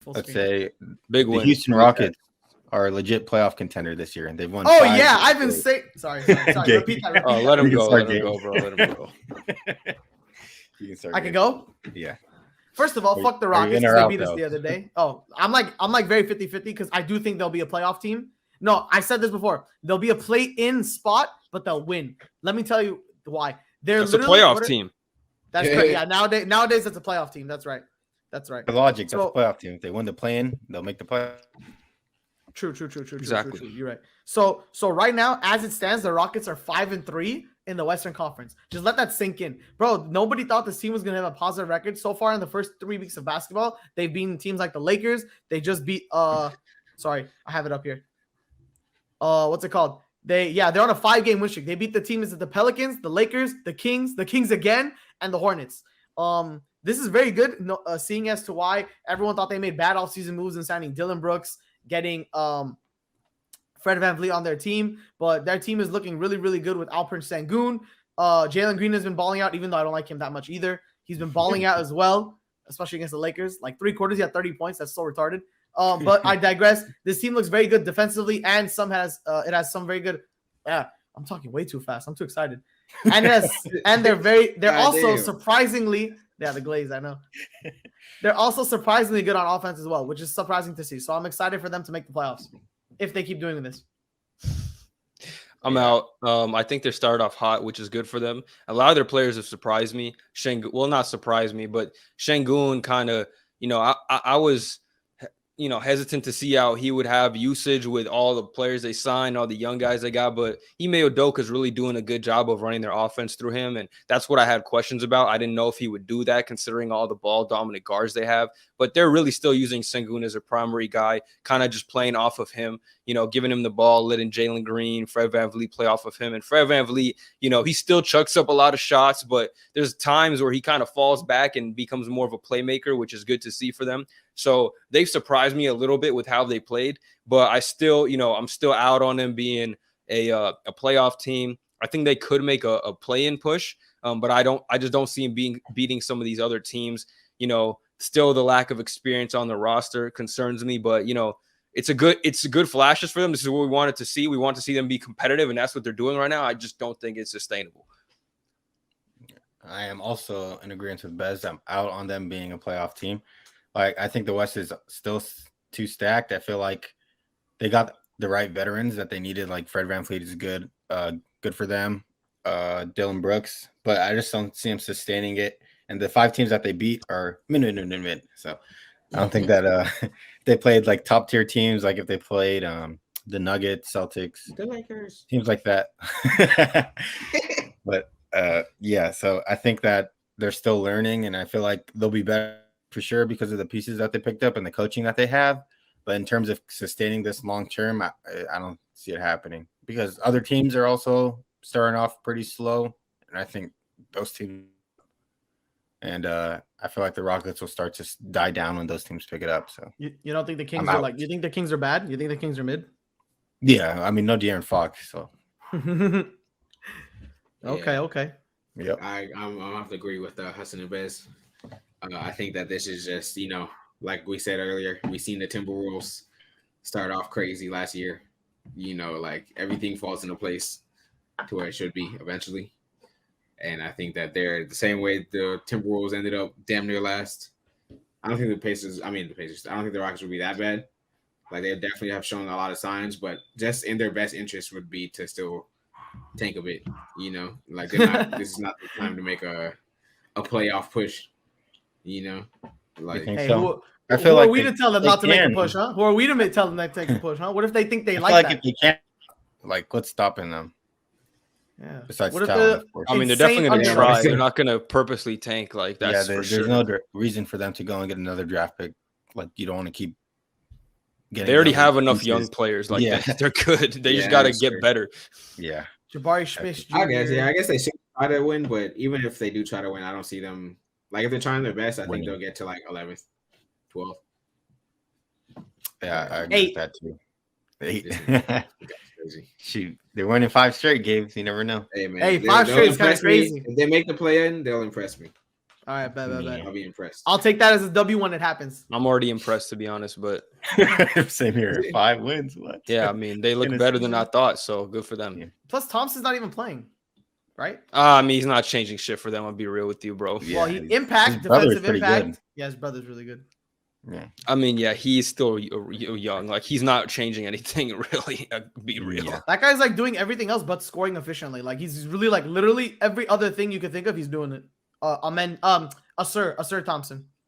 Full Let's screen. say Big the win. Houston Rockets are a legit playoff contender this year, and they've won. Oh 5 yeah, I've been straight. saying. Sorry. Okay. Repeat that. Oh, let him You can go. start, Let him Gabe. go, bro. Let him go. You can start. I can Gabe. go. Yeah. First of all, fuck the Are you Rockets in or because they out, beat us though? the other day. Oh, I'm like very 50-50 because I do think they'll be a playoff team. No, I said this before. They'll be a play-in spot, but they'll win. Let me tell you why. They're That's a literally playoff team. That's correct. Yeah, nowadays it's a playoff team. That's right. The logic, that's a playoff team. If they win the play-in, they'll make the play. True. Exactly. You're right. So right now, as it stands, the Rockets are 5-3 in the Western Conference. Just let that sink in, bro. Nobody thought this team was gonna have a positive record so far in the first 3 weeks of basketball. They've beaten teams like the Lakers. They just beat. Sorry, I have it up here. What's it called? They're on a 5-game win streak. They beat the teams the Pelicans, the Lakers, the Kings again, and the Hornets. This is very good. Seeing as to why everyone thought they made bad offseason moves in signing Dylan Brooks, getting Fred VanVleet on their team, but their team is looking really, really good with Alperen Sengun. Jalen Green has been balling out, even though I don't like him that much either. He's been balling out as well, especially against the Lakers. Like 3 quarters, he had 30 points. That's so retarded. But I digress. This team looks very good defensively, and it has some very good. Yeah, I'm talking way too fast. I'm too excited. And they're also surprisingly. Yeah, the Glaze, I know. They're also surprisingly good on offense as well, which is surprising to see. So I'm excited for them to make the playoffs if they keep doing this. I'm out. I think they started off hot, which is good for them. A lot of their players have surprised me. Not surprised me, but Şengün kind of, I was, hesitant to see how he would have usage with all the players they signed, all the young guys they got. But Ime Udoka is really doing a good job of running their offense through him. And that's what I had questions about. I didn't know if he would do that considering all the ball dominant guards they have. But they're really still using Şengün as a primary guy, kind of just playing off of him, giving him the ball, letting Jalen Green, Fred VanVleet play off of him. And Fred VanVleet, he still chucks up a lot of shots, but there's times where he kind of falls back and becomes more of a playmaker, which is good to see for them. So they've surprised me a little bit with how they played, but I still, I'm still out on them being a playoff team. I think they could make a play-in push, but I just don't see them beating some of these other teams. Still the lack of experience on the roster concerns me, but it's a good flashes for them. This is what we wanted to see. We want to see them be competitive, and that's what they're doing right now. I just don't think it's sustainable. I am also in agreement with Bez. I'm out on them being a playoff team. I think the West is still too stacked. I feel like they got the right veterans that they needed. Like Fred VanVleet is good for them. Dylan Brooks, but I just don't see him sustaining it. And the 5 teams that they beat are mid. So I don't think that they played like top tier teams. Like if they played the Nuggets, Celtics, the Lakers, teams like that. But yeah, so I think that they're still learning, and I feel like they'll be better for sure because of the pieces that they picked up and the coaching that they have. But in terms of sustaining this long term, I don't see it happening because other teams are also starting off pretty slow, and I think those teams. And I feel like the Rockets will start to die down when those teams pick it up. So you don't think the Kings are like? You think the Kings are bad? You think the Kings are mid? Yeah, I mean no De'Aaron Fox. So okay. Yep. I'm have to agree with Hassan and Bez. I think that this is just like we said earlier, we seen the Timberwolves start off crazy last year. Like everything falls into place to where it should be eventually. And I think that they're the same way the Timberwolves ended up damn near last. I don't think the Pacers. I don't think the Rockets would be that bad. Like they definitely have shown a lot of signs, but just in their best interest would be to still tank a bit. Like they're not. This is not the time to make a playoff push. Like hey, so. who are we to tell them not to make a push, huh? Who are we to tell them not to take a push, huh? What if they think they like that? If they can't, like what's stopping them? Yeah. Besides talent, of course. I mean, they're definitely going to try. They're not going to purposely tank. Like that's there's sure. no reason for them to go and get another draft pick. Like you don't want to keep. They already have enough young players. Like they're good. They just got to get better. Yeah. Jabari Smith. I guess they should try to win, but even if they do try to win, I don't see them. Like if they're trying their best, I think they'll get to like 11th, 12th. Yeah, I agree with that too. 8. Crazy. Shoot, they're winning 5 straight games. You never know. Hey man, 5 straight is kind of crazy. If they make the play in, they'll impress me. All right, bet. Yeah. I'll be impressed. I'll take that as a W when it happens. I'm already impressed, to be honest. But Same here. 5 wins. What? yeah, I mean, they look In a better than I season. thought. So good for them. Yeah. Plus, Thompson's not even playing, right? I mean, he's not changing shit for them. I'll be real with you, bro. Yeah, Well, he his impact, brother's defensive pretty impact. good. Yeah, his brother's really good. Yeah. I mean, yeah, he's still young. Like, he's not changing anything, really. Be real. Yeah. That guy's like doing everything else but scoring efficiently. Like he's really like literally every other thing you could think of, he's doing it. Asir Thompson.